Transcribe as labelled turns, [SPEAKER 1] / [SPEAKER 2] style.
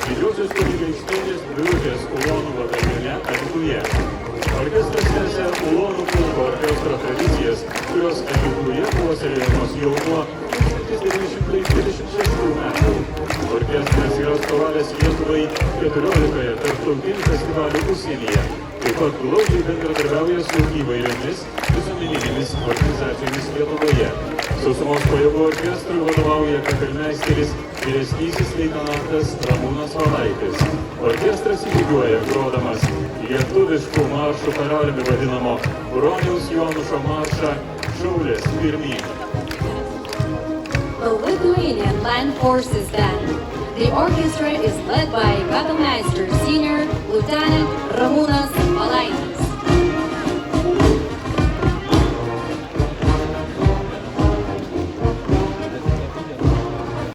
[SPEAKER 1] Didžiosios kunigaikštienės Birutės ulonų batalione Alytuje. Orkestras tęsia ulonų pulko orkestro tradicijas, kurios Alytuje puoselėjamos jau nuo 1926 metų. Orkestras yra atstovavęs Lietuvai 14 tarptautinių festivalių užsienyje. Taip pat glaudžiai bendradarbiauja su įvairiomis visuomeninėmis organizacijomis Lietuvoje. Sausumos pajėgų orkestrui vadovauja kapelmeisteris vyresnysis leitenantas Ramūnas Valaitis. Orkestras įžygiuoja grodamas lietuviškų maršų karaliumi vadinamo Broniaus Jonušo maršą Šaulės pirmyn.
[SPEAKER 2] The Lithuanian Land Forces Band. The orchestra is led by Kapellmeister Senior Lieutenant